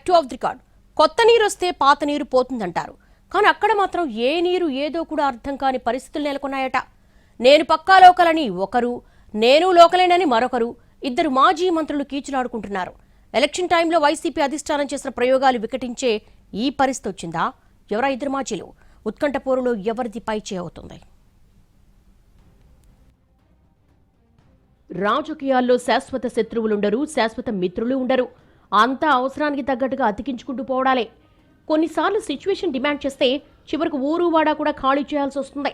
Two of the record. కొత్త నీరు వస్తే పాత నీరు పోతుందంటారు. కానీ అక్కడ మాత్రం ఏ నీరు ఏదో కూడా అర్థం కాని పరిస్థితులు నెలకొన్నాయట. నేను పక్కా లోకలని ఒకరు, నేను లోకలేనని మరొకరు, ఇద్దరు మాజీ మంత్రులు కీచులాడుకుంటున్నారు. ఎలక్షన్ టైంలో వైసీపీ అధిష్టానం చేసిన ప్రయోగాలు వికటించే ఈ పరిస్థితి వచ్చిందా? ఎవరా ఇద్దరు మాజీలు? ఉత్కంఠ పోరులో ఎవరిది పై అవుతుంది? రాజకీయాల్లో శాశ్వత శత్రువులుండరు, శాశ్వత మిత్రులు ఉండరు. అంతా అవసరానికి తగ్గట్టుగా అతికించుకుంటూ పోవడాలే. కొన్నిసార్లు సిచ్యువేషన్ డిమాండ్ చేస్తే చివరికి ఊరు వాడా కూడా ఖాళీ చేయాల్సి వస్తుంది.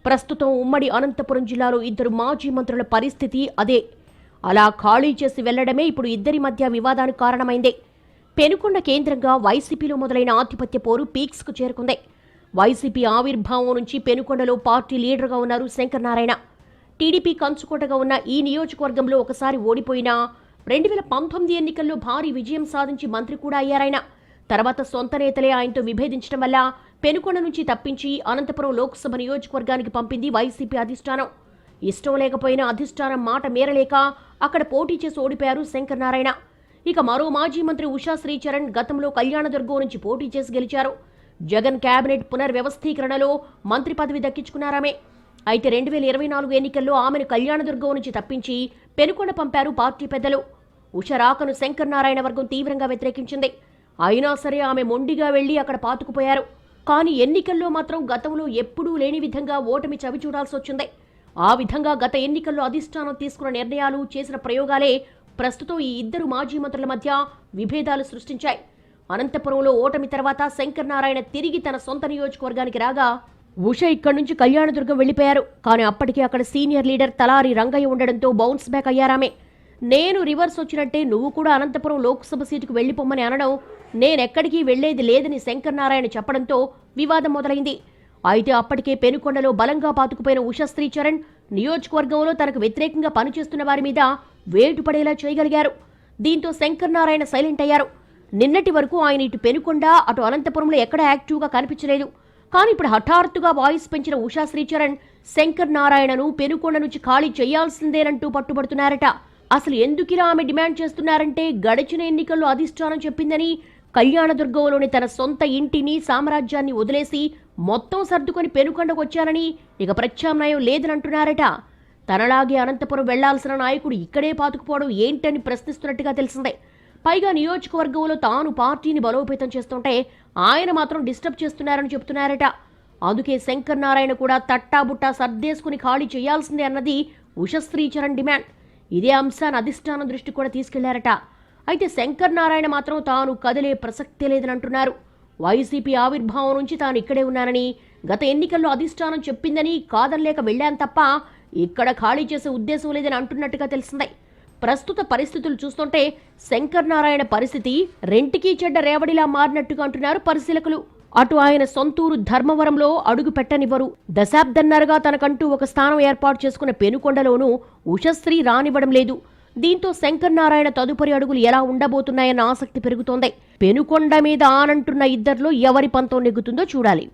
ప్రస్తుతం ఉమ్మడి అనంతపురం జిల్లాలో ఇద్దరు మాజీ మంత్రుల పరిస్థితి అదే. అలా ఖాళీ చేసి వెళ్లడమే ఇప్పుడు ఇద్దరి మధ్య వివాదానికి కారణమైంది. పెనుకొండ కేంద్రంగా వైసీపీలో మొదలైన ఆధిపత్య పోరు పీక్స్కు చేరుకుంది. వైసీపీ ఆవిర్భావం నుంచి పెనుకొండలో పార్టీ లీడర్గా ఉన్నారు శంకర్ నారాయణ. టీడీపీ కంచుకోటగా ఉన్న ఈ నియోజకవర్గంలో ఒకసారి ఓడిపోయినా 2019 ఎన్నికల్లో భారీ విజయం సాధించి మంత్రి కూడా అయ్యారాయన. తర్వాత సొంత నేతలే ఆయనతో విభేదించడం వల్ల పెనుకొండ నుంచి తప్పించి అనంతపురం లోక్సభ నియోజకవర్గానికి పంపింది వైసీపీ అధిష్టానం. ఇష్టం లేకపోయినా అధిష్టానం మాట మేరలేక అక్కడ పోటీ చేసి ఓడిపోయారు శంకర్ నారాయణ. ఇక మరో మాజీ మంత్రి ఉషా శ్రీచరణ్ గతంలో కళ్యాణదుర్గం నుంచి పోటీ చేసి గెలిచారు. జగన్ కేబినెట్ పునర్వ్యవస్థీకరణలో మంత్రి పదవి దక్కించుకున్నారామే. అయితే 2024 ఎన్నికల్లో ఆమెను కళ్యాణదుర్గం నుంచి తప్పించి పెనుకొండ పంపారు పార్టీ పెద్దలు. ఉష రాకను శంకర్ నారాయణ వర్గం తీవ్రంగా వ్యతిరేకించింది. అయినా సరే ఆమె మొండిగా వెళ్లి అక్కడ పాతుకుపోయారు. కానీ ఎన్నికల్లో మాత్రం గతంలో ఎప్పుడూ లేని విధంగా ఓటమి చవి చూడాల్సి వచ్చింది. ఆ విధంగా గత ఎన్నికల్లో అధిష్టానం తీసుకున్న నిర్ణయాలు, చేసిన ప్రయోగాలే ప్రస్తుతం ఈ ఇద్దరు మాజీ మంత్రుల మధ్య విభేదాలు సృష్టించాయి. అనంతపురంలో ఓటమి తర్వాత శంకర్ నారాయణ తిరిగి తన సొంత నియోజకవర్గానికి రాగా ఉష ఇక్కడి నుంచి కళ్యాణదుర్గం వెళ్లిపోయారు. కానీ అప్పటికే అక్కడ సీనియర్ లీడర్ తలారి రంగయ్య ఉండడంతో బౌన్స్ బ్యాక్ అయ్యారామే. నేను రివర్స్ వచ్చినట్టే నువ్వు కూడా అనంతపురం లోక్సభ సీటుకు వెళ్లిపోమ్మని అనడం, నేనెక్కడికి వెళ్లేది లేదని శంకర్ నారాయణ చెప్పడంతో వివాదం మొదలైంది. అయితే అప్పటికే పెనుకొండలో బలంగా పాతుకుపోయిన ఉషా శ్రీచరణ్ నియోజకవర్గంలో తనకు వ్యతిరేకంగా పనిచేస్తున్న వారి మీద వేటు పడేలా చేయగలిగారు. దీంతో శంకర్ నారాయణ సైలెంట్ అయ్యారు. నిన్నటి వరకు ఆయన ఇటు పెనుకొండ అటు అనంతపురంలో ఎక్కడా యాక్టివ్గా కనిపించలేదు. కానీ ఇప్పుడు హఠాత్తుగా వాయిస్ పెంచిన ఉషా శ్రీచరణ్ శంకర్ నారాయణను పెనుకొండ నుంచి ఖాళీ చేయాల్సిందేనంటూ పట్టుబడుతున్నారట. అసలు ఎందుకిలా ఆమె డిమాండ్ చేస్తున్నారంటే గడిచిన ఎన్నికల్లో అధిష్టానం చెప్పిందని కళ్యాణదుర్గంలోని తన సొంత ఇంటిని, సామ్రాజ్యాన్ని వదిలేసి మొత్తం సర్దుకొని పెనుకొండకు వచ్చానని, ఇక ప్రత్యామ్నాయం లేదని అంటున్నారట. తనలాగే అనంతపురం వెళ్లాల్సిన నాయకుడు ఇక్కడే పాతుకుపోవడం ఏంటని ప్రశ్నిస్తున్నట్టుగా తెలిసిందే. పైగా నియోజకవర్గంలో తాను పార్టీని బలోపేతం చేస్తుంటే ఆయన మాత్రం డిస్టర్బ్ చేస్తున్నారని చెబుతున్నారట. అందుకే శంకర్ నారాయణ కూడా తట్టాబుట్టా సర్దేసుకుని ఖాళీ చేయాల్సిందే అన్నది ఉషశ్రీచరణ్ డిమాండ్. ఇదే అంశాన్ని అధిష్టానం దృష్టి కూడా తీసుకెళ్లారట. అయితే శంకర్ నారాయణ మాత్రం తాను కదిలే ప్రసక్తే లేదని అంటున్నారు. వైసీపీ ఆవిర్భావం నుంచి తాను ఇక్కడే ఉన్నానని, గత ఎన్నికల్లో అధిష్టానం చెప్పిందని కాదనలేక వెళ్లాను తప్ప ఇక్కడ ఖాళీ చేసే ఉద్దేశం లేదని అంటున్నట్టుగా తెలిసిందే. ప్రస్తుత పరిస్థితులు చూస్తుంటే శంకర్ నారాయణ పరిస్థితి రెంటికి చెడ్డ రేవడిలా మారినట్టుగా అంటున్నారు పరిశీలకులు. అటు ఆయన సొంతూరు ధర్మవరంలో అడుగు పెట్టనివ్వరు. దశాబ్దన్నరగా తనకంటూ ఒక స్థానం ఏర్పాటు చేసుకున్న పెనుకొండలోనూ ఉషశ్రీ రానివ్వడం లేదు. దీంతో శంకర్ నారాయణ తదుపరి అడుగులు ఎలా ఉండబోతున్నాయన్న ఆసక్తి పెరుగుతోంది. పెనుకొండ మీద ఆనంటున్న ఇద్దరిలో ఎవరి పంతం నెగ్గుతుందో చూడాలి.